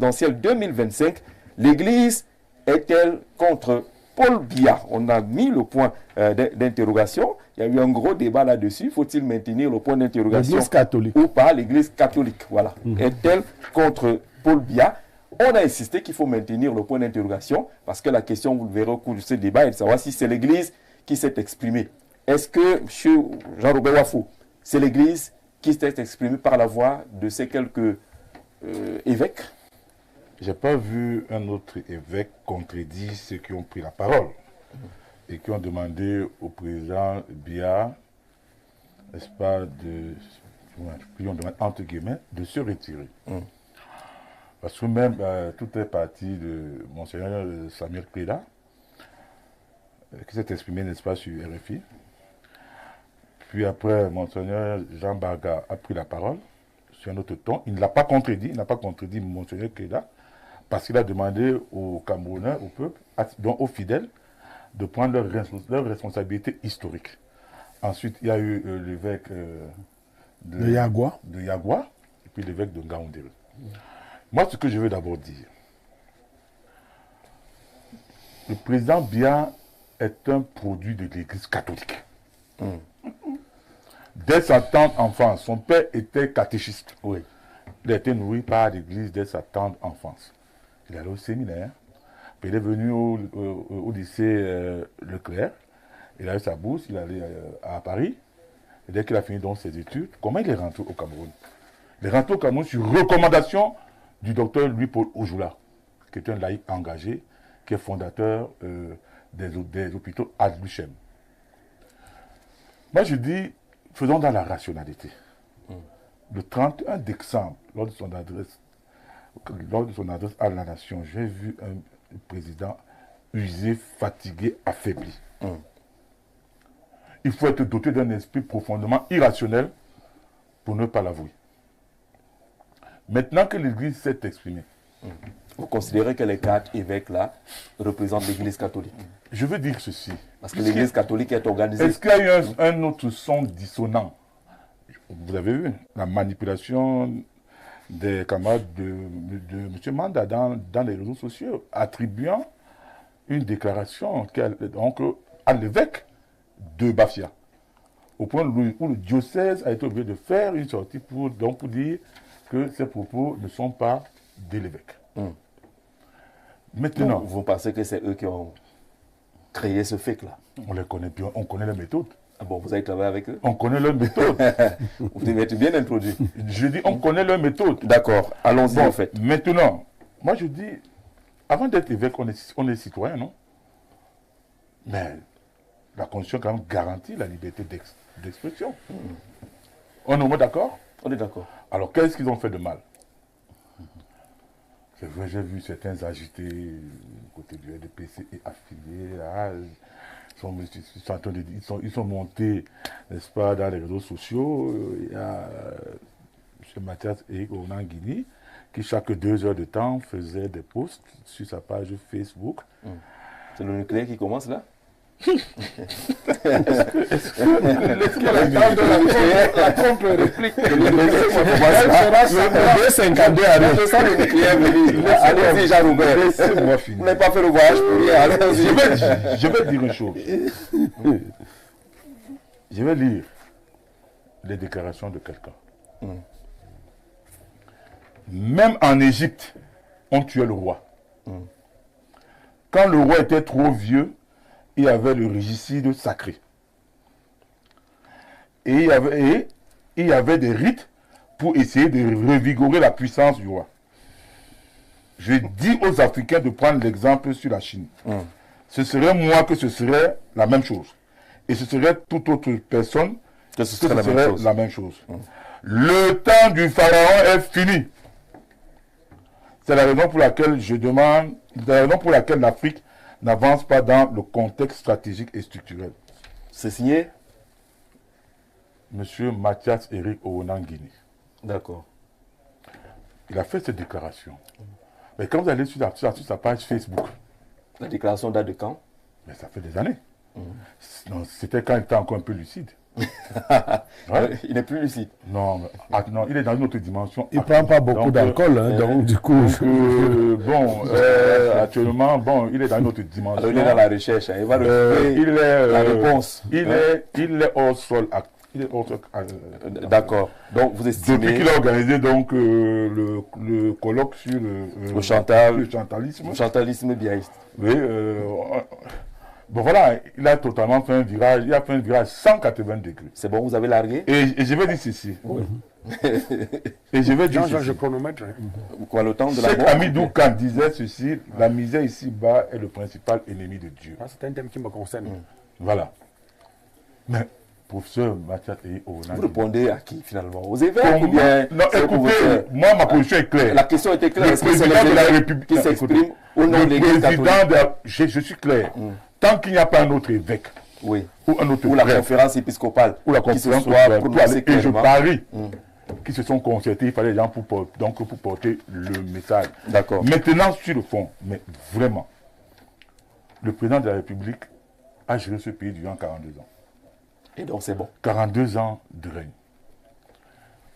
présidentielle 2025, l'Église est-elle contre Paul Biya? On a mis le point d'interrogation. Il y a eu un gros débat là-dessus. Faut-il maintenir le point d'interrogation l'Église catholique ou pas? L'Église catholique, voilà. Est-elle contre Paul Biya? On a insisté qu'il faut maintenir le point d'interrogation parce que la question, vous le verrez au cours de ce débat, est de savoir si c'est l'Église qui s'est exprimée. Est-ce que, M. Jean-Robert Wafou, c'est l'Église qui s'est exprimée par la voix de ces quelques évêques? Je n'ai pas vu un autre évêque contredire ceux qui ont pris la parole et qui ont demandé au président Biya, n'est-ce pas, qui ont demandé, entre guillemets, de se retirer. Parce que même tout est parti de Monseigneur Samuel Kleda, qui s'est exprimé, n'est-ce pas, sur RFI. Puis après, Monseigneur Jean Barga a pris la parole sur un autre ton. Il ne l'a pas contredit, Monseigneur Kleda, parce qu'il a demandé aux Camerounais, au peuple, donc aux fidèles, de prendre leur responsabilité historique. Ensuite, il y a eu l'évêque de Yagua, et puis l'évêque de Ngaoundéré. Moi, ce que je veux d'abord dire, le président Biya est un produit de l'Église catholique. Dès sa tendre enfance, son père était catéchiste. Oui. Il a été nourri par l'Église dès sa tendre enfance. Il est allé au séminaire, puis il est venu au lycée Leclerc. Il a eu sa bourse, il est allé à Paris. Et dès qu'il a fini donc ses études, comment il est rentré au Cameroun? Il est rentré au Cameroun sur recommandation du docteur Louis-Paul Ojoula, qui est un laïc engagé, qui est fondateur des hôpitaux Ad-Luchem. Moi, je dis, faisons dans la rationalité. Le 31 décembre, lors de son adresse à la nation, j'ai vu un président usé, fatigué, affaibli. Il faut être doté d'un esprit profondément irrationnel pour ne pas l'avouer. Maintenant que l'Église s'est exprimée. Vous considérez que les 4 évêques-là représentent l'Église catholique? Je veux dire ceci. Parce que l'Église catholique est organisée. Est-ce qu'il y a eu un autre son dissonant? Vous avez vu la manipulation des camarades de M. Manda dans les réseaux sociaux, attribuant une déclaration à l'évêque de Bafia, au point où le diocèse a été obligé de faire une sortie pour dire que ces propos ne sont pas de l'évêque. Maintenant, vous pensez que c'est eux qui ont créé ce fake-là? On les connaît bien, on connaît la méthode. Ah bon, vous avez travaillé avec eux? On connaît leur méthode. Vous devez être bien introduit. Je dis, on connaît leur méthode. D'accord, allons-y en fait. Maintenant, moi je dis, avant d'être évêque, on est citoyen, non? Mais la Constitution quand même garantit la liberté d'expression. On est au moins d'accord? On est d'accord. Alors qu'est-ce qu'ils ont fait de mal? C'est vrai, j'ai vu certains agités côté du RDPC et affiliés. Là, ils sont montés, n'est-ce pas, dans les réseaux sociaux. Il y a M. Mathias Eric Onanguini qui, chaque 2 heures de temps, faisait des posts sur sa page Facebook. C'est le nucléaire qui commence là? Est-ce que la contre-réplique allez-y, Jean-Robert. Laissez-moi finir. Vous n'avez pas fait le voyage pour rien. Je vais dire une chose. Je vais lire les déclarations de quelqu'un. Même en Égypte, on tuait le roi. Quand le roi était trop vieux, il y avait le régicide sacré. Et il y avait des rites pour essayer de revigorer la puissance du roi. Je dis aux Africains de prendre l'exemple sur la Chine. Ce serait moi que ce serait la même chose. Et ce serait toute autre personne que ce serait la même chose. Le temps du pharaon est fini. C'est la raison pour laquelle je demande, c'est la raison pour laquelle l'Afrique n'avance pas dans le contexte stratégique et structurel. C'est signé Monsieur Mathias Eric Onanguini. D'accord. Il a fait cette déclaration. Mais quand vous allez sur sa page Facebook. La déclaration date de quand? Mais ça fait des années. C'était quand il était encore un peu lucide. Ouais. Il n'est plus lucide. Non, non, il est dans une autre dimension. Il ne prend pas beaucoup d'alcool, donc du coup... Actuellement, bon, il est dans une autre dimension. Alors, il est dans la recherche, hein. Il va retrouver la réponse. Il est hors sol. D'accord. Donc, vous estimez... Depuis qu'il a organisé donc, le colloque sur le chantalisme. Le chantalisme biaïste. Oui, bon voilà, il a totalement fait un virage, 180 degrés. C'est bon, vous avez largué? Et je vais dire ceci. Oui. Et je vais dire ceci. Je chronomètre. Quoi, le temps de la Cet mort? ami Doukan disait ceci, la misère ici-bas est le principal ennemi de Dieu. C'est un thème qui me concerne. Voilà. Mais, professeur Mathias et Onan... Vous répondez à qui finalement? Aux évêques ou bien... Non, écoutez, moi ma position est claire. La question était claire. Le président de la République qui s'exprime au nom de l'Église catholique. Je suis clair. Tant qu'il n'y a pas un autre évêque, oui, ou un autre ou la conférence épiscopale, ou la conférence épiscopale, et je parie qui se sont concertés, il fallait des gens pour porter le message. D'accord. Maintenant, sur le fond, mais vraiment, le président de la République a géré ce pays durant 42 ans. Et donc c'est bon. 42 ans de règne.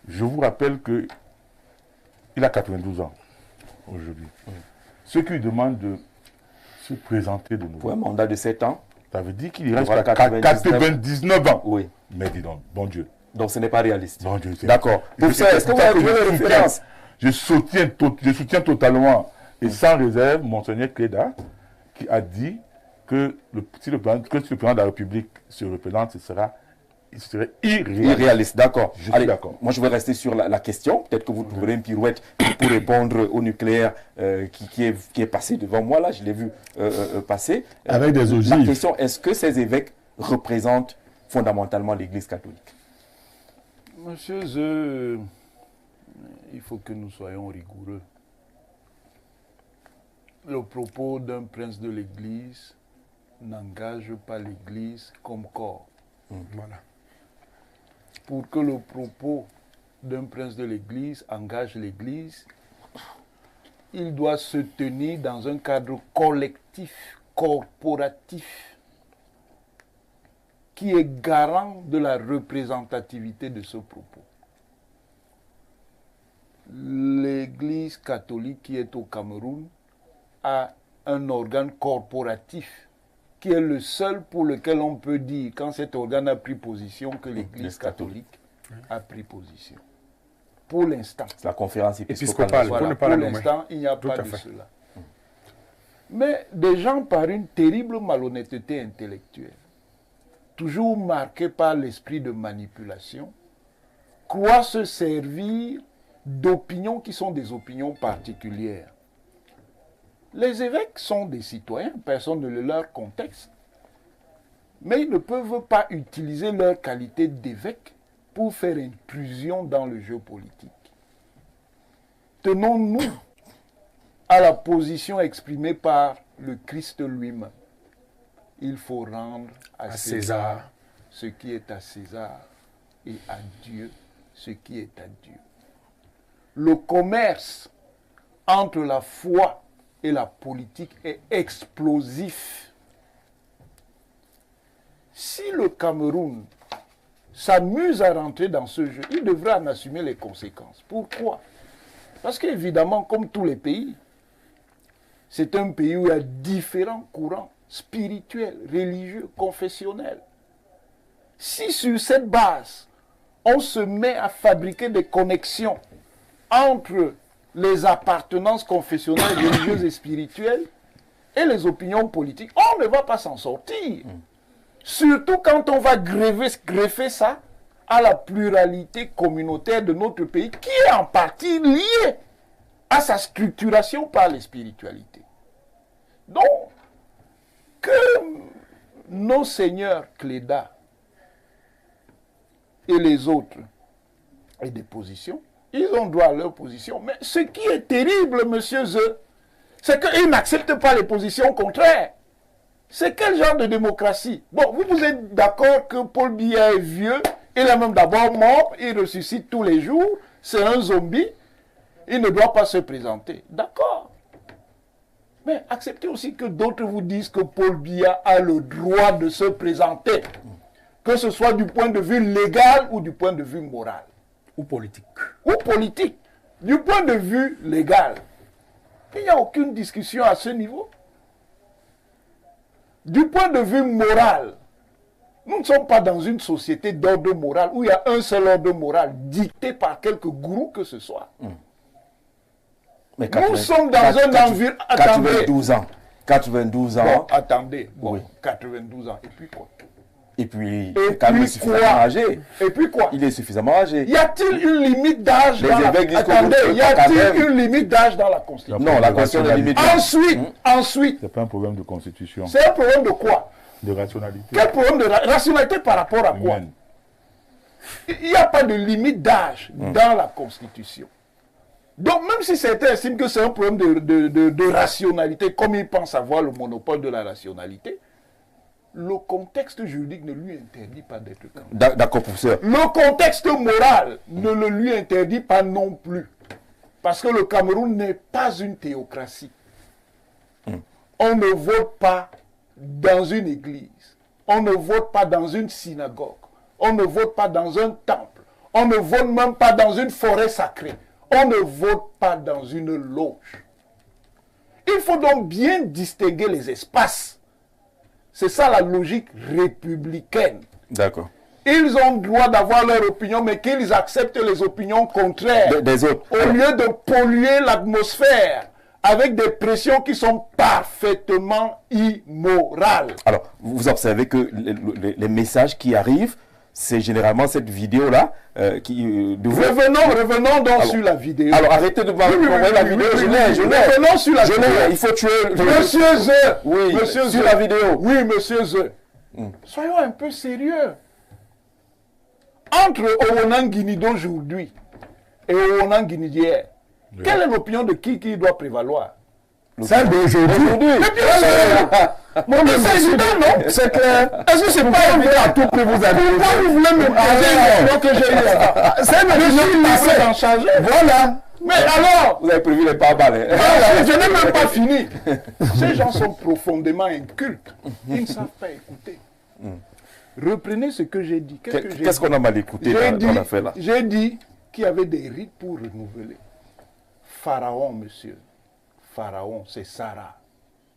Je vous rappelle qu'il a 92 ans aujourd'hui. Ceux qui lui demandent de se présenter de nouveau. Pour un mandat de 7 ans. Ça veut dire qu'il reste 99 ans. Oui. Mais dis donc, bon Dieu. Donc ce n'est pas réaliste. Bon Dieu. D'accord. Pour ça, est-ce que vous avez trouvé les références? Je soutiens totalement et sans réserve Monseigneur Cléda qui a dit que si le président de la République se représente, ce serait irréaliste. D'accord. Je suis d'accord. Moi, je vais rester sur la question. Peut-être que vous trouverez une pirouette pour répondre au nucléaire qui est passé devant moi. Là, je l'ai vu passer. Avec des ogives. La question, est-ce que ces évêques représentent fondamentalement l'Église catholique? Monsieur Zeu, il faut que nous soyons rigoureux. Le propos d'un prince de l'Église n'engage pas l'Église comme corps. Voilà. Pour que le propos d'un prince de l'Église engage l'Église, il doit se tenir dans un cadre collectif, corporatif, qui est garant de la représentativité de ce propos. L'Église catholique qui est au Cameroun a un organe corporatif qui est le seul pour lequel on peut dire, quand cet organe a pris position, que l'Église catholique a pris position. Pour l'instant. C'est la conférence épiscopale. Voilà, pour l'instant, il n'y a pas de cela. Mais des gens, par une terrible malhonnêteté intellectuelle, toujours marqués par l'esprit de manipulation, croient se servir d'opinions qui sont des opinions particulières. Les évêques sont des citoyens, personne ne leur contexte, mais ils ne peuvent pas utiliser leur qualité d'évêque pour faire intrusion dans le jeu politique. Tenons-nous à la position exprimée par le Christ lui-même. Il faut rendre à César ce qui est à César et à Dieu ce qui est à Dieu. Le commerce entre la foi et la politique est explosif. Si le Cameroun s'amuse à rentrer dans ce jeu, il devrait en assumer les conséquences. Pourquoi? Parce qu'évidemment, comme tous les pays, c'est un pays où il y a différents courants spirituels, religieux, confessionnels. Si sur cette base, on se met à fabriquer des connexions entre les appartenances confessionnelles, religieuses et spirituelles et les opinions politiques, on ne va pas s'en sortir. Surtout quand on va greffer ça à la pluralité communautaire de notre pays, qui est en partie liée à sa structuration par les spiritualités. Donc, que nos seigneurs Cléda et les autres aient des positions, ils ont droit à leur position. Mais ce qui est terrible, monsieur Zeu, c'est qu'ils n'acceptent pas les positions contraires. C'est quel genre de démocratie? Bon, vous êtes d'accord que Paul Biya est vieux, il est même d'abord mort, il ressuscite tous les jours, c'est un zombie, il ne doit pas se présenter. D'accord. Mais acceptez aussi que d'autres vous disent que Paul Biya a le droit de se présenter. que ce soit du point de vue légal ou du point de vue moral. Ou politique. Ou politique. Du point de vue légal, il n'y a aucune discussion à ce niveau. Du point de vue moral, nous ne sommes pas dans une société d'ordre moral où il y a un seul ordre moral dicté par quelques gourous que ce soit. Mais Nous sommes dans un environnement... 92 ans. 92 ans. Bon, attendez. Bon, Oui. 92 ans. Et puis quoi? Et puis, Et quand même puis suffisamment quoi? âgé. Et puis quoi? Il est suffisamment âgé. Y a-t-il une limite d'âge Les dans la... évêques disent qu'on Attendez, peut y pas quand a-t-il même. une limite d'âge dans la Constitution? Non, la question est limitée. Ensuite, C'est pas un problème de constitution, c'est un problème de quoi? de rationalité. Quel problème de rationalité par rapport à quoi? humaine. Il n'y a pas de limite d'âge dans la Constitution. Donc, même si certains estiment que c'est un problème de rationalité, comme ils pensent avoir le monopole de la rationalité, le contexte juridique ne lui interdit pas d'être candidat. D'accord, professeur. Le contexte moral ne le lui interdit pas non plus. Parce que le Cameroun n'est pas une théocratie. On ne vote pas dans une église. On ne vote pas dans une synagogue. On ne vote pas dans un temple. On ne vote même pas dans une forêt sacrée. On ne vote pas dans une loge. Il faut donc bien distinguer les espaces. C'est ça la logique républicaine. D'accord. Ils ont le droit d'avoir leur opinion, mais qu'ils acceptent les opinions contraires. Des autres. Au lieu de polluer l'atmosphère avec des pressions qui sont parfaitement immorales. Alors, vous observez que les messages qui arrivent, c'est généralement cette vidéo-là qui... Revenons donc sur la vidéo. Alors, arrêtez de m'envoyer la vidéo, je l'ai. Revenons sur la vidéo. Il faut tuer... Monsieur Zé. Oui, Monsieur sur Zé. la vidéo. Oui, monsieur Zé. Soyons un peu sérieux. Entre Owonangini d'aujourd'hui et Owonangini d'hier, quelle est l'opinion de qui doit prévaloir? Celle d'aujourd'hui. Mais bien sûr. Mais c'est évident, non? C'est clair. Est-ce que c'est pas évident? À tout prix, vous avez. Pourquoi vous voulez me poser l'opinion que j'ai eue avant? C'est une Je suis opinion laissé d'en changer. Voilà. Mais alors, Vous avez prévu les pare-balles. je n'ai même pas fini. Ces gens sont profondément incultes. Ils ne savent pas écouter. Reprenez ce que j'ai dit. Qu'est-ce qu'on a mal écouté dans l'affaire là? J'ai dit qu'il y avait des rites pour renouveler. Pharaon, monsieur. Pharaon, c'est Sarah.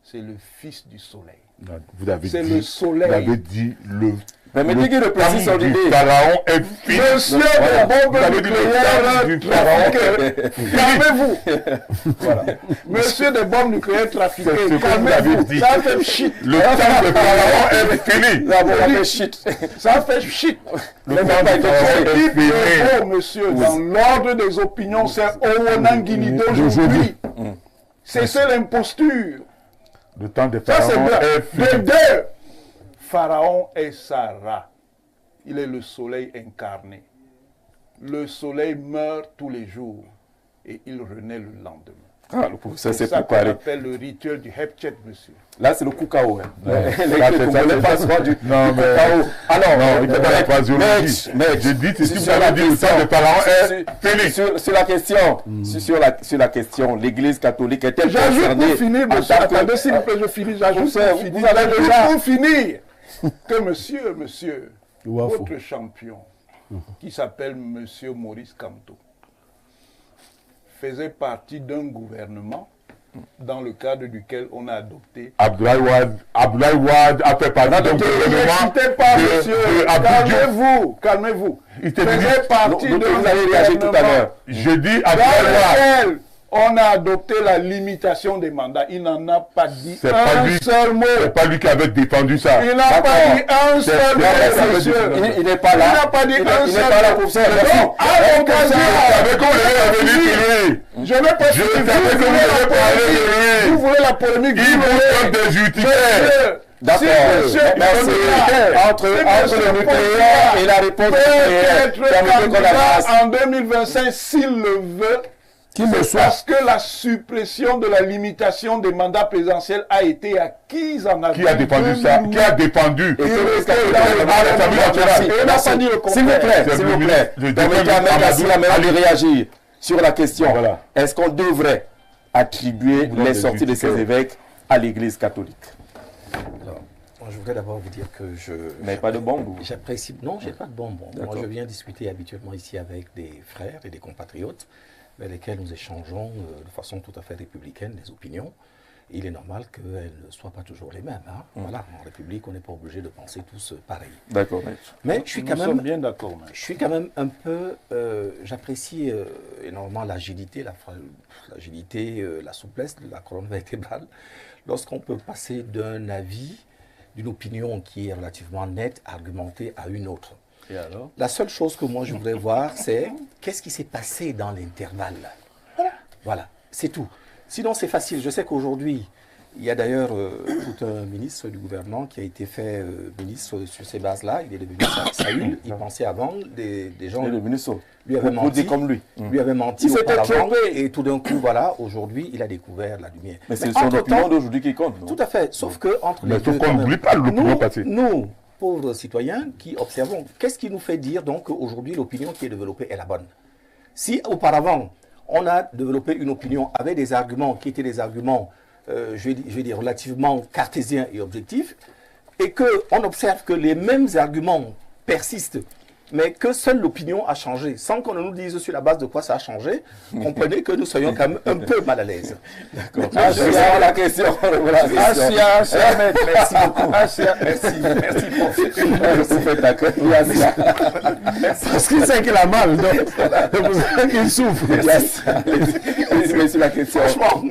C'est le fils du soleil. Non, vous avez C'est dit, le soleil. Vous avez dit le... Mais mettez qu'il reprécise son du idée. pharaon est fini. Monsieur Voilà. des bombes Vous avez dit le nucléaires temps du pharaon trafiquées. Calmez-vous. Voilà. Monsieur des bombes nucléaires trafiquées. C'est ce que vous avez Calmez-vous. dit. Ça fait shit. Le temps du pharaon est fini. D'abord, on fait shit. Ça fait shit. Le temps du pharaon Ce est qui fini. prévaut, monsieur, dans l'ordre des opinions, c'est Owonangini d'aujourd'hui. Cessez l'imposture. Le temps des Ça, c'est pharaons bien. est De fini. deux, Pharaon est Sarah. Il est le soleil incarné. Le soleil meurt tous les jours et il renaît le lendemain. Ah, le professeur C'est s'est ça qu'on préparé. appelle le rituel du Hepchet, monsieur. Là, c'est le Koukao. Hein. Les Ça, c'est Congolais ça. passent pas du Non, mais... Koukao. Alors, Non, il fait pas la phraseologie. J'ai dit, c'est si vous avez dit le temps des pharaons est fini. Sur la question, sur la question, l'Église catholique est-elle J'ajoute concernée pour finir, en monsieur. tant que- Attendez, s'il vous plaît, je finis. J'ajoute Professeur, pour finir. vous avez J'ajoute déjà- pour finir que monsieur, Ouafou. votre champion, qui s'appelle monsieur Maurice Kamto, faisait partie d'un gouvernement dans le cadre duquel on a adopté. Abdoulaye Wade a fait partie d'un gouvernement N'hésitez pas, de monsieur. Abdou Diouf. Calmez-vous. Il était Faisait ministre. partie Donc, d'un vous avez réagi tout à l'heure. J'ai dit dans Abdoulaye Wade. lequel on a adopté la limitation des mandats. Il n'en a pas dit C'est pas un lui. seul mot. C'est pas lui qui avait défendu ça. Il n'a pas dit un seul mot, monsieur. Il n'est pas là. Il n'a pas dit un Il seul n'est pas là, mot. professeur. Donc, à l'occasion, Je savais qu'on allait revenir sur lui. je n'ai pas Je fini. savais que vous allez parler de lui. Vous voulez la polémique. Il vous vous voulez. donne des utilitaires. Monsieur, D'accord. si monsieur Merci. Potier, Entre si le monsieur nucléaire Potier et la réponse peut nucléaire, être permettez qu'on candidat avance. en 2025 s'il le veut. Qui me C'est soit. parce que la suppression de la limitation des mandats présidentiels a été acquise en avril. Qui a défendu ça? Qui a défendu? Et que le Il candidat était est dans là, le merci. Merci. Et il n'a Merci. pas dit le S'il vous contraire. plaît, C'est s'il le vous ministre plaît, du permettez à Développement Merci la manière de réagir sur la question. Voilà. Est-ce qu'on devrait attribuer Vous les avez sorties de dit ces que- évêques à l'Église catholique? Je voudrais d'abord vous dire que Mais pas de bombe. j'apprécie. Non, j'ai pas de bonbons. Moi, D'accord. je viens discuter habituellement ici avec des frères et des compatriotes avec lesquels nous échangeons de façon tout à fait républicaine des opinions. Il est normal qu'elles ne soient pas toujours les mêmes. Hein. Voilà, en République, on n'est pas obligé de penser tous pareil. D'accord, maître. Mais je suis Nous quand sommes même, bien d'accord, maître. je suis quand même un peu, j'apprécie énormément l'agilité, la souplesse de la colonne vertébrale lorsqu'on peut passer d'un avis, d'une opinion qui est relativement nette, argumentée à une autre. Et alors? La seule chose que moi je voudrais voir, c'est qu'est-ce qui s'est passé dans l'intervalle. Voilà, c'est tout. Sinon, c'est facile. Je sais qu'aujourd'hui, il y a d'ailleurs tout un ministre du gouvernement qui a été fait ministre sur ces bases-là. Il est devenu Saül. Il pensait avant des gens. Il est devenu ça. Lui avait Vous menti. dites comme lui. Lui avait menti Il s'était auparavant. trompé. Et tout d'un coup, voilà, aujourd'hui, il a découvert la lumière. Mais c'est son entre-temps, opinion d'aujourd'hui qui compte, non? tout à fait. Sauf que entre Mais les deux, sauf qu'on quand même, n'oublie pas l'opinion passée. nous, pauvres citoyens qui observons, qu'est-ce qui nous fait dire donc qu'aujourd'hui l'opinion qui est développée est la bonne? Si auparavant on a développé une opinion avec des arguments qui étaient des arguments, je vais dire relativement cartésiens et objectifs, et qu'on observe que les mêmes arguments persistent, mais que seule l'opinion a changé, sans qu'on ne nous dise sur la base de quoi ça a changé, comprenez que nous soyons quand même un peu mal à l'aise. D'accord. C'est la question. Asia, maître. Merci beaucoup. Asia. Merci, prof. Merci, faites accueil. Asia. Parce qu'il sait qu'il a mal, donc c'est pour ça qu'il souffre. Allez-y sur la question. Franchement,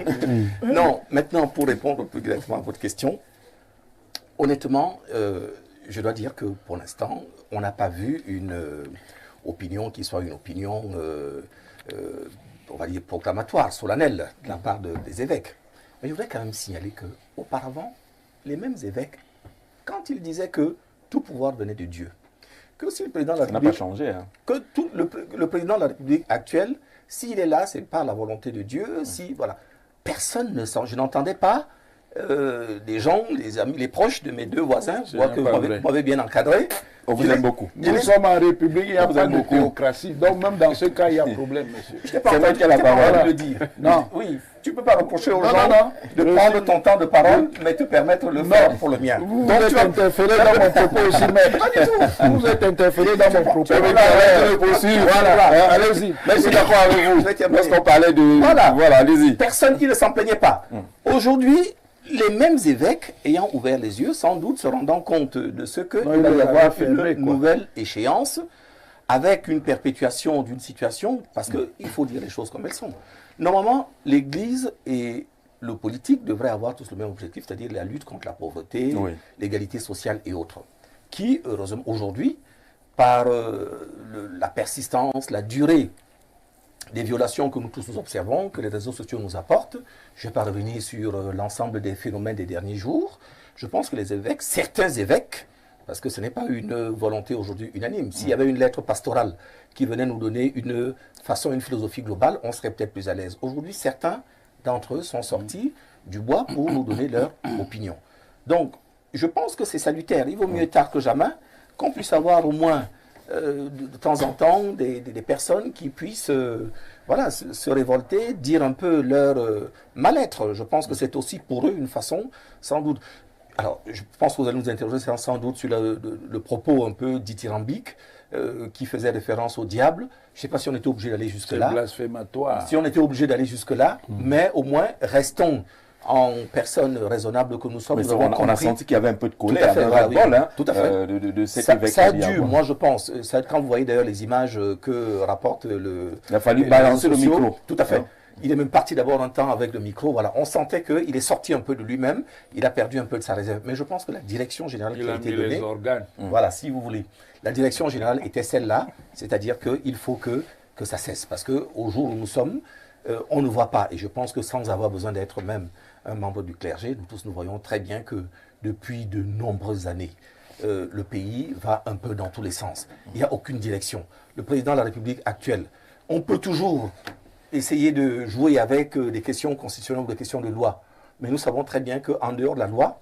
non, maintenant pour répondre plus directement à votre question, honnêtement, je dois dire que pour l'instant, on n'a pas vu une opinion qui soit une opinion, on va dire, proclamatoire, solennelle, de la part des évêques. Mais je voudrais quand même signaler qu'auparavant, les mêmes évêques, quand ils disaient que tout pouvoir venait de Dieu, que si le président de la Ça n'a pas République, changé. Hein. que le président de la République actuelle, s'il est là, c'est par la volonté de Dieu, si, voilà. Personne ne sent, je n'entendais pas des gens, les amis, les proches de mes deux voisins, C'est moi que pas vous vrai. m'avez bien encadré. On vous aime beaucoup. Nous sommes en République, il n'y a Vous pas aime de beaucoup. théocratie. Donc même dans ce cas, il y a problème, monsieur. Je t'ai pas C'est vrai entendu, qu'elle a je t'ai pas parole. entendu le dire. Non. Oui, tu ne peux pas reprocher aux Non, gens non, non. de prendre ton temps de parole, mais te permettre de le faire pour le mien. Vous Donc êtes tu as... interféré dans mon propos aussi, maître. Vous êtes interféré dans mon propos. Voilà. Allez-y. Mais je suis d'accord avec vous. Je vais terminer. Parce qu'on parlait de. Voilà. Voilà, allez-y. Personne qui ne s'en plaignait pas. Aujourd'hui, les mêmes évêques ayant ouvert les yeux, sans doute se rendant compte de ce qu'il Non, va il y avait avoir fermé, une quoi. nouvelle échéance avec une perpétuation d'une situation, parce qu'il faut dire les choses comme elles sont. Normalement, l'Église et le politique devraient avoir tous le même objectif, c'est-à-dire la lutte contre la pauvreté, Oui. l'égalité sociale et autres, qui, heureusement, aujourd'hui, par la persistance, la durée des violations que nous tous nous observons, que les réseaux sociaux nous apportent. Je ne vais pas revenir sur l'ensemble des phénomènes des derniers jours. Je pense que les évêques, certains évêques, parce que ce n'est pas une volonté aujourd'hui unanime, s'il y avait une lettre pastorale qui venait nous donner une façon, une philosophie globale, on serait peut-être plus à l'aise. Aujourd'hui, certains d'entre eux sont sortis du bois pour nous donner leur opinion. Donc, je pense que c'est salutaire. Il vaut mieux tard que jamais qu'on puisse avoir au moins de temps en temps des personnes qui puissent voilà, se révolter, dire un peu leur mal-être. Je pense que c'est aussi pour eux une façon, sans doute. Alors, je pense que vous allez nous interroger sans doute sur le propos un peu dithyrambique qui faisait référence au diable. Je ne sais pas si on était obligé d'aller C'est jusque-là. blasphématoire. Si on était obligé d'aller jusque-là, mais au moins restons en personnes raisonnables que nous sommes. Mais nous on, avons a, on a compris. senti qu'il y avait un peu de Tout à colère, fait, un voilà, ras-le-bol, oui. hein, Tout à fait. de cet Ça, évêque. ça a qui a dû, moi je pense, quand vous voyez d'ailleurs les images que rapporte Il a fallu les balancer réseaux le sociaux, micro. Tout à fait. Hein. Il est même parti d'abord un temps avec le micro. Voilà, on sentait qu'il est sorti un peu de lui-même, il a perdu un peu de sa réserve. Mais je pense que la direction générale Il qui a a été mis donnée, les organes. voilà, si vous voulez, la direction générale était celle-là, c'est-à-dire qu'il faut que ça cesse. Parce qu'au jour où nous sommes, on ne voit pas. Et je pense que sans avoir besoin d'être même un membre du clergé, nous tous nous voyons très bien que depuis de nombreuses années, le pays va un peu dans tous les sens. Il n'y a aucune direction. Le président de la République actuelle, on peut toujours essayer de jouer avec des questions constitutionnelles ou des questions de loi. Mais nous savons très bien qu'en dehors de la loi,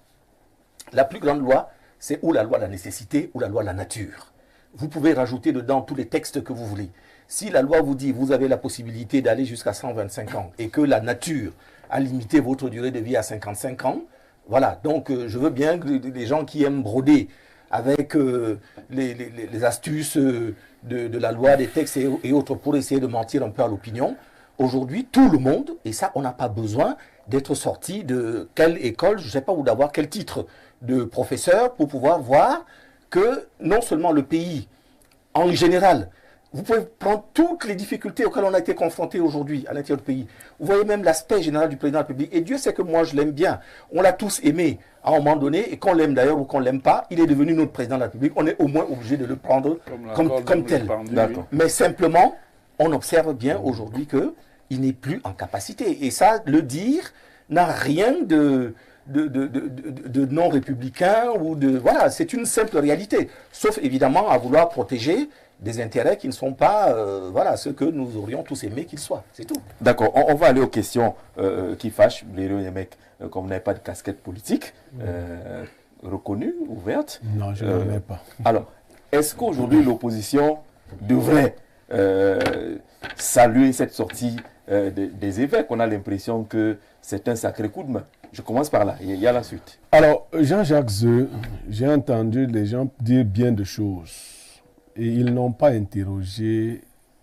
la plus grande loi, c'est ou la loi de la nécessité ou la loi de la nature. Vous pouvez rajouter dedans tous les textes que vous voulez. Si la loi vous dit vous avez la possibilité d'aller jusqu'à 125 ans et que la nature a limité votre durée de vie à 55 ans, Voilà, donc je veux bien que les gens qui aiment broder avec les astuces de la loi, des textes et autres pour essayer de mentir un peu à l'opinion. Aujourd'hui, tout le monde, et ça, on n'a pas besoin d'être sorti de quelle école, je ne sais pas, ou d'avoir quel titre de professeur pour pouvoir voir que non seulement le pays, en général, vous pouvez prendre toutes les difficultés auxquelles on a été confronté aujourd'hui à l'intérieur du pays. Vous voyez même l'aspect général du président de la République. Et Dieu sait que moi, je l'aime bien. On l'a tous aimé à un moment donné. Et qu'on l'aime d'ailleurs ou qu'on ne l'aime pas, il est devenu notre président de la République. On est au moins obligé de le prendre comme tel. Mais simplement, on observe bien aujourd'hui qu'il n'est plus en capacité. Et ça, le dire n'a rien de non républicain ou de... Voilà, c'est une simple réalité. Sauf évidemment à vouloir protéger des intérêts qui ne sont pas voilà, ce que nous aurions tous aimé qu'ils soient. C'est tout. D'accord. On va aller aux questions qui fâchent. Les mecs, comme vous n'avez pas de casquette politique reconnue, ouverte. Non, je n'en ai pas. Alors, est-ce qu'aujourd'hui l'opposition devrait saluer cette sortie des évêques? On a l'impression que c'est un sacré coup de main. Je commence par là, il y a la suite. Alors, Jean-Jacques Zeu, j'ai entendu les gens dire bien de choses. Et ils n'ont pas interrogé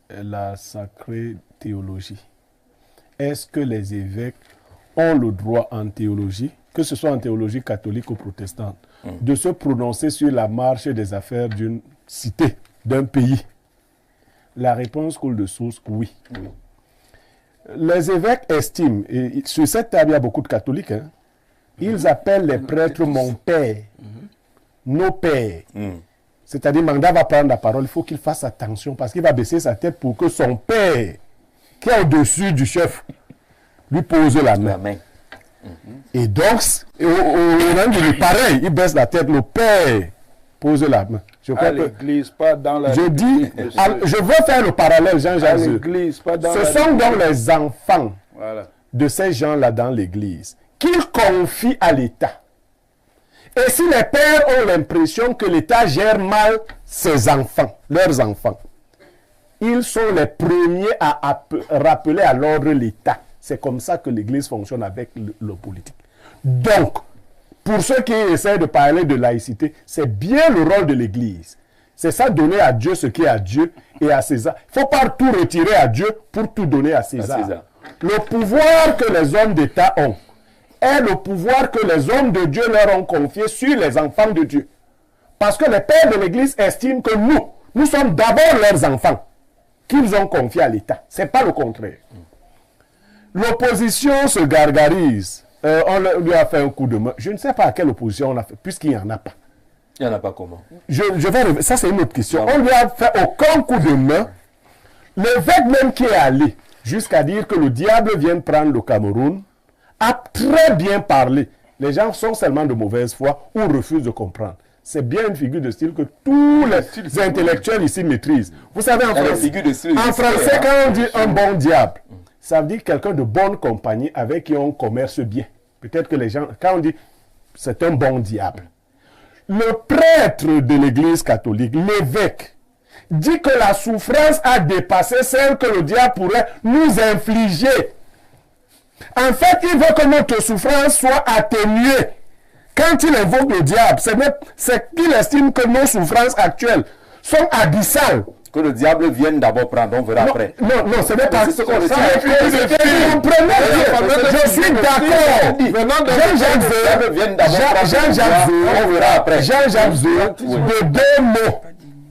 la sacrée théologie. Est-ce que les évêques ont le droit en théologie, que ce soit en théologie catholique ou protestante, de se prononcer sur la marche des affaires d'une cité, d'un pays? La réponse coule de source, oui. Les évêques estiment, et sur cette table il y a beaucoup de catholiques, hein, ils appellent les prêtres mon père, nos pères. C'est-à-dire, Manda va prendre la parole, il faut qu'il fasse attention parce qu'il va baisser sa tête pour que son père, qui est au-dessus du chef, lui pose la main. Et donc, pareil, il baisse la tête, le père pose la main. Je crois l'église, pas dans la... Je dis, je veux faire le parallèle, Jean-Jacques. Ce sont donc les enfants de ces gens-là dans l'église qu'ils confient à l'État. Et si les pères ont l'impression que l'État gère mal ses enfants, leurs enfants, ils sont les premiers à rappeler à l'ordre l'État. C'est comme ça que l'Église fonctionne avec le politique. Donc, pour ceux qui essaient de parler de laïcité, c'est bien le rôle de l'Église. C'est ça, donner à Dieu ce qui est à Dieu et à César. Il ne faut pas tout retirer à Dieu pour tout donner à César. Le pouvoir que les hommes d'État ont est le pouvoir que les hommes de Dieu leur ont confié sur les enfants de Dieu. Parce que les pères de l'Église estiment que nous sommes d'abord leurs enfants qu'ils ont confiés à l'État. Ce n'est pas le contraire. L'opposition se gargarise. On lui a fait un coup de main. Je ne sais pas à quelle opposition on a fait, puisqu'il n'y en a pas. Il n'y en a pas comment? Ça, c'est une autre question. On lui a fait aucun coup de main. L'évêque même qui est allé jusqu'à dire que le diable vient prendre le Cameroun a très bien parlé. Les gens sont seulement de mauvaise foi ou refusent de comprendre. C'est bien une figure de style que tous les intellectuels ici maîtrisent. Vous savez, en français, quand on dit un bon diable, ça veut dire quelqu'un de bonne compagnie avec qui on commerce bien. Peut-être que les gens, quand on dit c'est un bon diable, le prêtre de l'église catholique, l'évêque, dit que la souffrance a dépassé celle que le diable pourrait nous infliger. En fait, il veut que notre souffrance soit atténuée. Quand il invoque le diable, c'est qu'il estime que nos souffrances actuelles sont abyssales. Que le diable vienne d'abord prendre, on verra après. Non, ce n'est pas ce qu'on dit. Je suis d'accord. Jean-Jacques Zeu, de deux mots.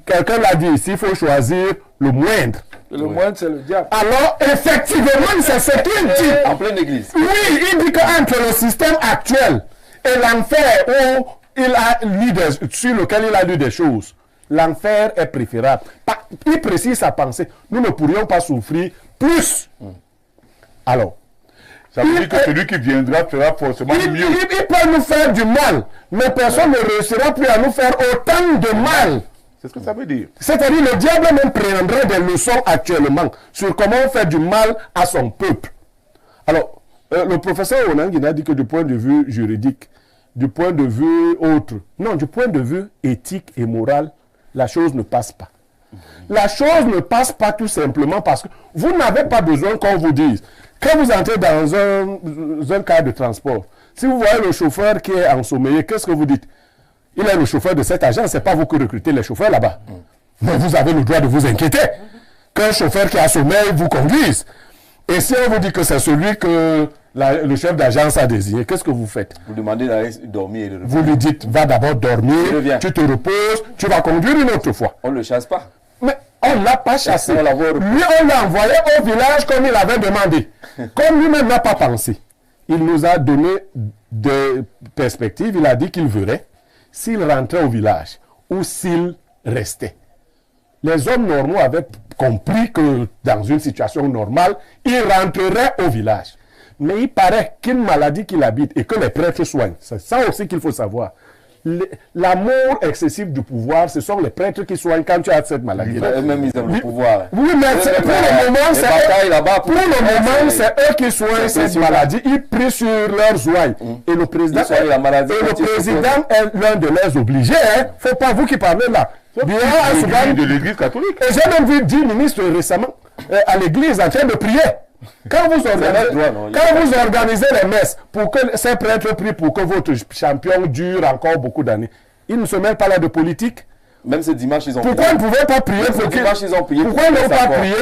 Quelqu'un l'a dit ici, il faut choisir le moindre. Le moindre, c'est le diable. Alors, effectivement, c'est ce qu'il dit. En pleine église. Oui, il dit qu'entre le système actuel et l'enfer sur lequel il a lu des choses, l'enfer est préférable. Il précise sa pensée. Nous ne pourrions pas souffrir plus. Alors, ça veut dire que celui qui viendra fera forcément mieux. Il peut nous faire du mal, mais personne ne réussira plus à nous faire autant de mal. C'est ce que ça veut dire. C'est-à-dire le diable même prendrait des leçons actuellement sur comment faire du mal à son peuple. Alors, le professeur Onangina a dit que du point de vue juridique, du point de vue autre, non, du point de vue éthique et moral, la chose ne passe pas. La chose ne passe pas tout simplement parce que vous n'avez pas besoin qu'on vous dise Quand vous entrez dans un car de transport, si vous voyez le chauffeur qui est ensommeillé, qu'est-ce que vous dites? Il est le chauffeur de cette agence, ce n'est pas vous qui recrutez les chauffeurs là-bas. Mais vous avez le droit de vous inquiéter qu'un chauffeur qui a sommeil vous conduise. Et si on vous dit que c'est celui que le chef d'agence a désigné, qu'est-ce que vous faites? Vous demandez d'aller dormir et de Vous lui dites, va d'abord dormir, tu te reposes, tu vas conduire une autre fois. On ne le chasse pas. Mais on ne l'a pas chassé. Lui, on l'a envoyé au village comme il avait demandé. Comme lui-même n'a pas pensé. Il nous a donné des perspectives. Il a dit qu'il verrait s'il rentrait au village ou s'il restait. Les hommes normaux avaient compris que dans une situation normale, il rentrerait au village. Mais il paraît qu'une maladie qu'il habite et que les prêtres soignent, c'est ça aussi qu'il faut savoir. L'amour excessif du pouvoir, ce sont les prêtres qui soignent quand tu as cette maladie. Eux-mêmes, ils aiment le pouvoir. Oui, mais pour le moment, c'est eux qui soignent cette maladie. Ils prient sur leurs ouailles. Et le président est l'un de leurs obligés. Il ne faut pas vous qui parlez là. De l'église catholique. Et j'ai même vu 10 ministres récemment à l'église en train de prier. Quand vous organisez les messes pour que ces prêtres prient pour que votre champion dure encore beaucoup d'années, ils ne se mêlent pas là de politique. Même ce dimanche, ils ont prié. Pourquoi ils ne pouvaient pas prier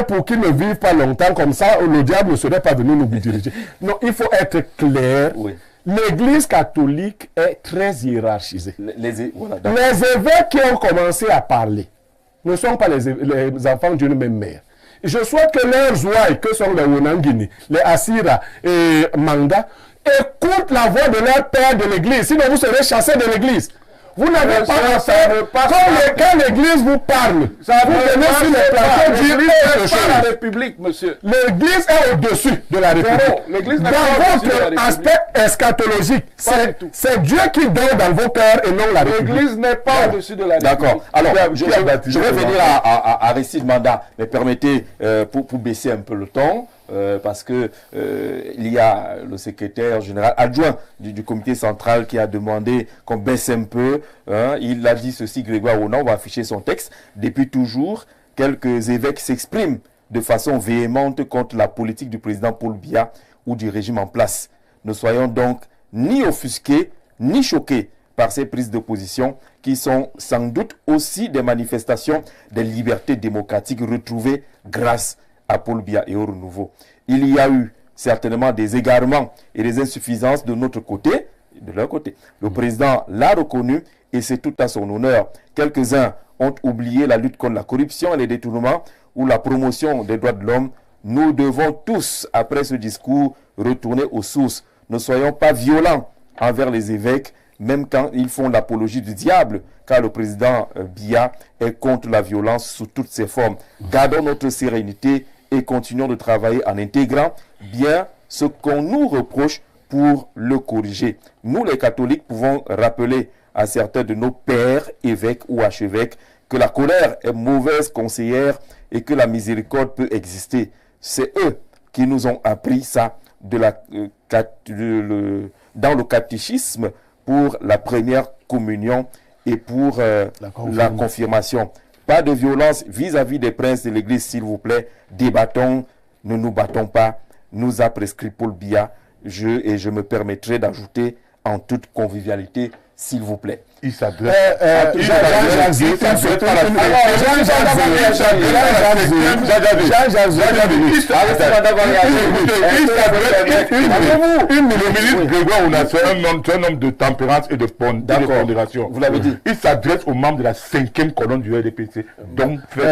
pour qu'ils ne vivent pas pas longtemps comme ça? Le diable ne serait pas venu nous diriger. Non, il faut être clair. Oui. L'église catholique est très hiérarchisée. Les évêques qui ont commencé à parler ne sont pas les enfants d'une même mère. Je souhaite que leurs ouailles, que sont les Wonangini, les Assira et Manda, écoutent la voix de leur père de l'église. Sinon, vous serez chassés de l'église. Vous n'avez pas à faire. Quand l'église vous parle, vous venez sur les plateaux dire quelque chose. La République, monsieur. L'église est au-dessus de la République. Dans votre aspect eschatologique, c'est Dieu qui dort dans vos cœurs et non la République. L'église n'est pas au-dessus de la République. D'accord. Alors, je vais venir à Aristide Manda, mais permettez, pour baisser un peu le ton, parce que il y a le secrétaire général adjoint du comité central qui a demandé qu'on baisse un peu. Il a dit ceci, Grégoire Ronan, on va afficher son texte. Depuis toujours, quelques évêques s'expriment de façon véhémente contre la politique du président Paul Biya ou du régime en place. Ne soyons donc ni offusqués, ni choqués par ces prises de position qui sont sans doute aussi des manifestations des libertés démocratiques retrouvées grâce à Paul Biya et au renouveau. Il y a eu certainement des égarements et des insuffisances de notre côté, de leur côté. Le président l'a reconnu et c'est tout à son honneur. Quelques-uns ont oublié la lutte contre la corruption et les détournements ou la promotion des droits de l'homme. Nous devons tous, après ce discours, retourner aux sources. Ne soyons pas violents envers les évêques, même quand ils font l'apologie du diable, car le président Biya est contre la violence sous toutes ses formes. Gardons notre sérénité et continuons de travailler en intégrant bien ce qu'on nous reproche pour le corriger. Nous, les catholiques, pouvons rappeler à certains de nos pères, évêques ou archevêques, que la colère est mauvaise conseillère et que la miséricorde peut exister. C'est eux qui nous ont appris ça dans le catéchisme pour la première communion et pour la confirmation. Pas de violence vis-à-vis des princes de l'Église, s'il vous plaît. Débattons, ne nous battons pas. Nous a prescrit Paul Biya. Je me permettrai d'ajouter en toute convivialité, s'il vous plaît. Il s'adresse à un homme de tempérance et de pondération. Vous l'avez dit. Il s'adresse aux membres de la 5e colonne du RDPC. Donc, quand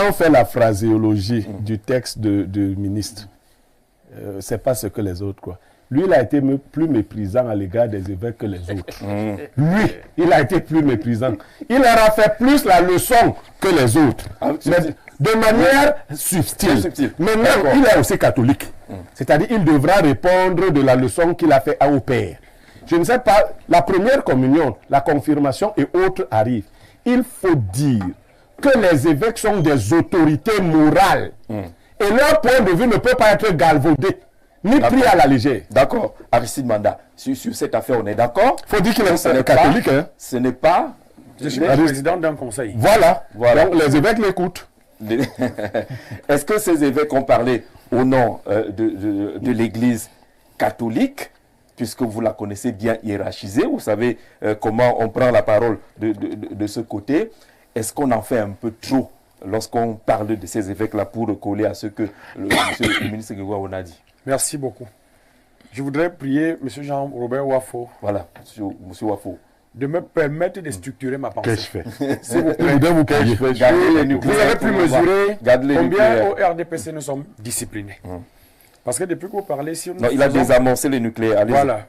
on fait la phraséologie du texte du ministre, c'est pas ce que les autres croient. Lui, il a été plus méprisant à l'égard des évêques que les autres. Lui, il a été plus méprisant. Il leur a fait plus la leçon que les autres. Mais de manière subtile. Maintenant, il est aussi catholique. C'est-à-dire, il devra répondre de la leçon qu'il a fait au père. Je ne sais pas, la première communion, la confirmation et autres arrivent. Il faut dire que les évêques sont des autorités morales. Et leur point de vue ne peut pas être galvaudé, ni pris à la légère. D'accord. Aristide Manda, sur cette affaire, on est d'accord. Il faut dire qu'il est catholique. Ce n'est pas... Je suis président d'un conseil. Voilà. Donc les évêques l'écoutent. Est-ce que ces évêques ont parlé au nom de l'Église catholique, puisque vous la connaissez bien hiérarchisée, vous savez comment on prend la parole de ce côté? Est-ce qu'on en fait un peu trop lorsqu'on parle de ces évêques-là pour coller à ce que le ministre Grégoire a dit? Merci beaucoup. Je voudrais prier M. Jean-Robert Wafo. Voilà, monsieur Wafo. De me permettre de structurer ma pensée. Qu'est-ce que je fais? S'il vous plaît. Vous avez pu mesurer combien au RDPC nous sommes disciplinés. Parce que depuis que vous parlez, si non, il a désamorcé le nucléaire. Voilà.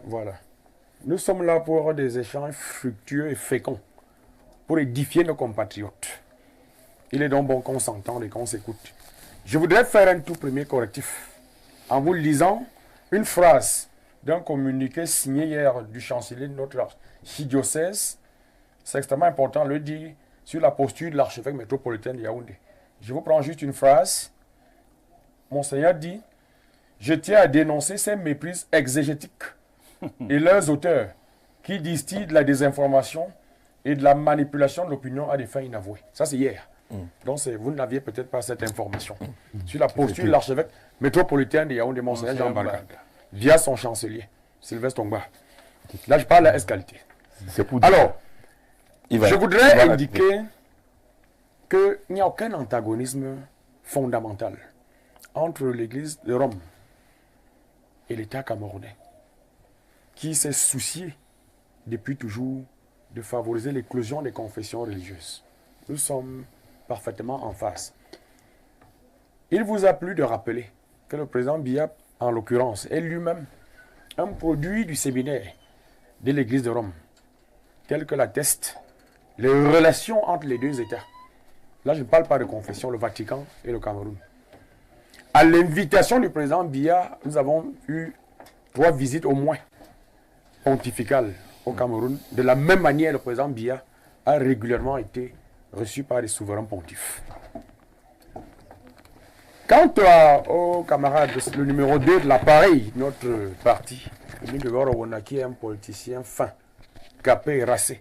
Nous sommes là pour avoir des échanges fructueux et féconds, pour édifier nos compatriotes. Il est donc bon qu'on s'entende et qu'on s'écoute. Je voudrais faire un tout premier correctif en vous lisant une phrase d'un communiqué signé hier du chancelier de notre archidiocèse. C'est extrêmement important, le dit sur la posture de l'archevêque métropolitain de Yaoundé. Je vous prends juste une phrase. Monseigneur dit: je tiens à dénoncer ces méprises exégétiques et leurs auteurs qui distillent de la désinformation et de la manipulation de l'opinion à des fins inavouées. Ça, c'est hier. Donc, vous n'aviez peut-être pas cette information. Sur la posture de l'archevêque métropolitain de Yaoundé, Monseigneur Jean Barga, via son chancelier, Sylvestre Tongba. Là, je parle à S-qualité. Alors, je voudrais indiquer qu'il n'y a aucun antagonisme fondamental entre l'Église de Rome et l'État camerounais, qui s'est soucié depuis toujours de favoriser l'éclosion des confessions religieuses. Nous sommes parfaitement en face. Il vous a plu de rappeler que le président Biya, en l'occurrence, est lui-même un produit du séminaire de l'Église de Rome, tel que l'attestent les relations entre les deux États. Là, je ne parle pas de confession, le Vatican et le Cameroun. À l'invitation du président Biya, nous avons eu 3 visites au moins pontificales au Cameroun. De la même manière, le président Biya a régulièrement été reçu par les souverains pontifs. Quant au camarade, le numéro 2 de l'appareil, notre parti, qui est un politicien fin, capé et racé,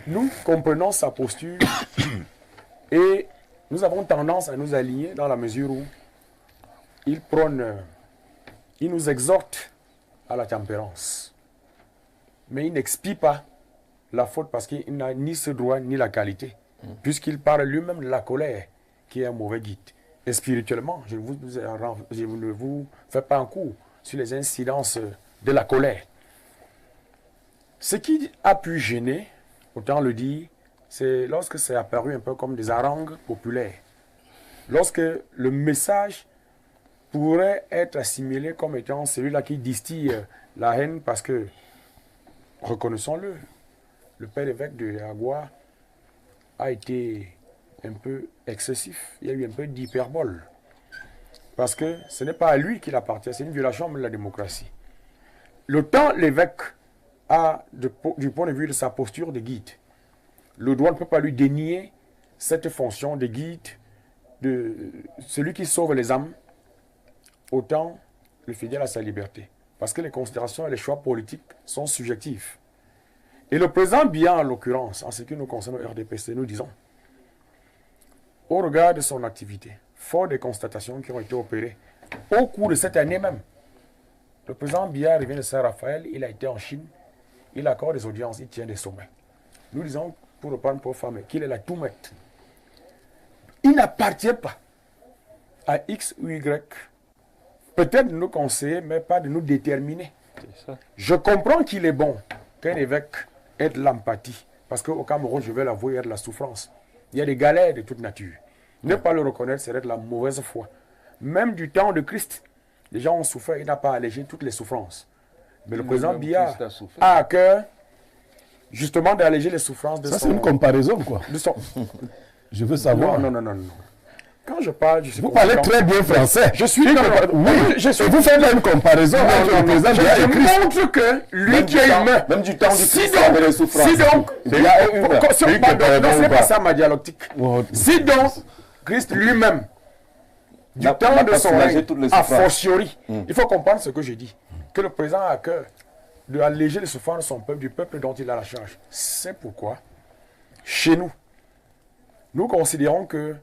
nous comprenons sa posture et nous avons tendance à nous aligner dans la mesure où il prône, il nous exhorte à la tempérance. Mais il n'expie pas la faute parce qu'il n'a ni ce droit ni la qualité, puisqu'il parle lui-même de la colère, qui est un mauvais guide. Et spirituellement, je ne vous fais pas un coup sur les incidences de la colère. Ce qui a pu gêner, autant le dire, c'est lorsque c'est apparu un peu comme des harangues populaires. Lorsque le message pourrait être assimilé comme étant celui-là qui distille la haine, parce que, reconnaissons-le, le père évêque de Yagua a été un peu excessif. Il y a eu un peu d'hyperbole. Parce que ce n'est pas à lui qu'il appartient, c'est une violation de la démocratie. Le temps l'évêque a, du point de vue de sa posture de guide, le droit ne peut pas lui dénier cette fonction de guide, de celui qui sauve les âmes, autant le fidèle à sa liberté. Parce que les considérations et les choix politiques sont subjectifs. Et le président Biya, en l'occurrence, en ce qui nous concerne au RDPC, nous disons, au regard de son activité, fort des constatations qui ont été opérées au cours de cette année même, le président Biya revient de Saint-Raphaël, il a été en Chine, il accorde des audiences, il tient des sommets. Nous disons, pour reprendre pour femme, qu'il est la tout maître. Il n'appartient pas à X ou Y, peut-être de nous conseiller, mais pas de nous déterminer. Je comprends qu'il est bon qu'un évêque ait de l'empathie, parce qu'au Cameroun, je vais l'avouer, il y a de la souffrance. Il y a des galères de toute nature. Ne pas le reconnaître serait de la mauvaise foi. Même du temps de Christ, les gens ont souffert, il n'a pas allégé toutes les souffrances. Mais le président Biya a à cœur, justement, d'alléger les souffrances de ça, c'est une comparaison, quoi. Je veux savoir. Non. Quand je parle, je suis vous parlez très bien français. Je suis... Vous faites là une comparaison entre le président Biya et Christ. Je montre que lui qui est humain... Même du temps du Christ, il y avait les souffrances. Si donc... Non, c'est pas ça ma dialectique. Si donc, Christ lui-même, du temps de son règne, a fortiori, il faut comprendre ce que je dis, que le président a à cœur d'alléger les souffrances de son peuple, du peuple dont il a la charge. C'est pourquoi, chez nous, nous considérons que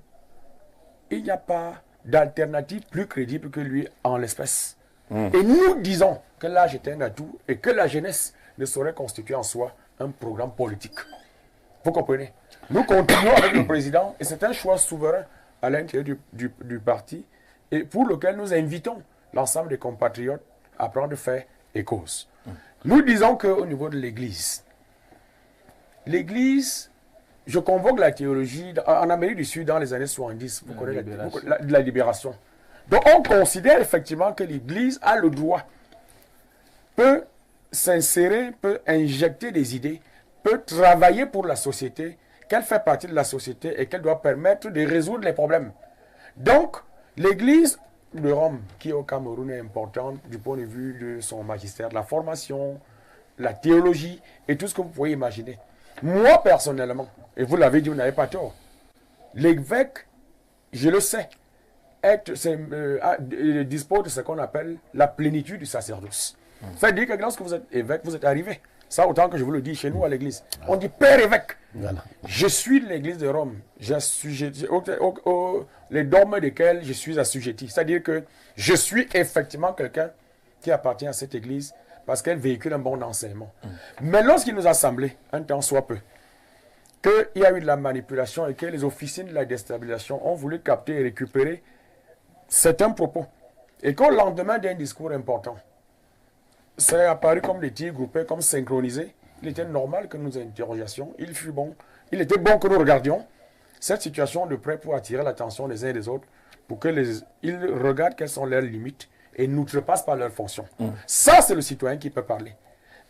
il n'y a pas d'alternative plus crédible que lui en l'espèce. Et nous disons que l'âge est un atout et que la jeunesse ne saurait constituer en soi un programme politique. Vous comprenez? Nous continuons avec le président et c'est un choix souverain à l'intérieur du parti et pour lequel nous invitons l'ensemble des compatriotes à prendre fait et cause. Nous disons qu'au niveau de l'Église, je convoque la théologie en Amérique du Sud dans les années 70, vous connaissez la libération. Donc on considère effectivement que l'Église a le droit, peut s'insérer, peut injecter des idées, peut travailler pour la société, qu'elle fait partie de la société et qu'elle doit permettre de résoudre les problèmes. Donc l'Église de Rome, qui au Cameroun est importante du point de vue de son magistère, de la formation, la théologie et tout ce que vous pouvez imaginer. Moi personnellement, et vous l'avez dit, vous n'avez pas tort, l'évêque, je le sais, dispose de ce qu'on appelle la plénitude du sacerdoce. C'est-à-dire que lorsque vous êtes évêque, vous êtes arrivé. Ça, autant que je vous le dis chez nous à l'église. On dit père évêque. Voilà. Je suis de l'église de Rome. Les dogmes desquels je suis assujetti. C'est-à-dire que je suis effectivement quelqu'un qui appartient à cette église parce qu'elle véhicule un bon enseignement. Mais lorsqu'il nous a semblé, un temps soit peu, qu'il y a eu de la manipulation et que les officines de la déstabilisation ont voulu capter et récupérer certains propos, et qu'au lendemain d'un discours important, c'est apparu comme des tirs groupés, comme synchronisés, il était normal que nous interrogions. Il était bon que nous regardions cette situation de près pour attirer l'attention des uns et des autres, pour qu'ils regardent quelles sont leurs limites et n'outrepassent pas leurs fonctions. Ça, c'est le citoyen qui peut parler.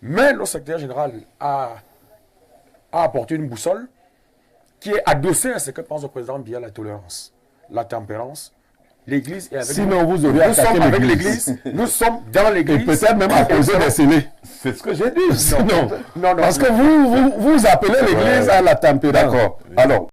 Mais le secrétaire général a apporté une boussole qui est adossée à ce que pense le président Biya, la tolérance, la tempérance. L'Église est avec sinon vous aurez attaqué l'Église. Nous sommes dans l'Église. Et peut-être même apposer des scellés. C'est ce que j'ai dit. Non. Parce que vous appelez l'Église à la tempérance. D'accord. Alors,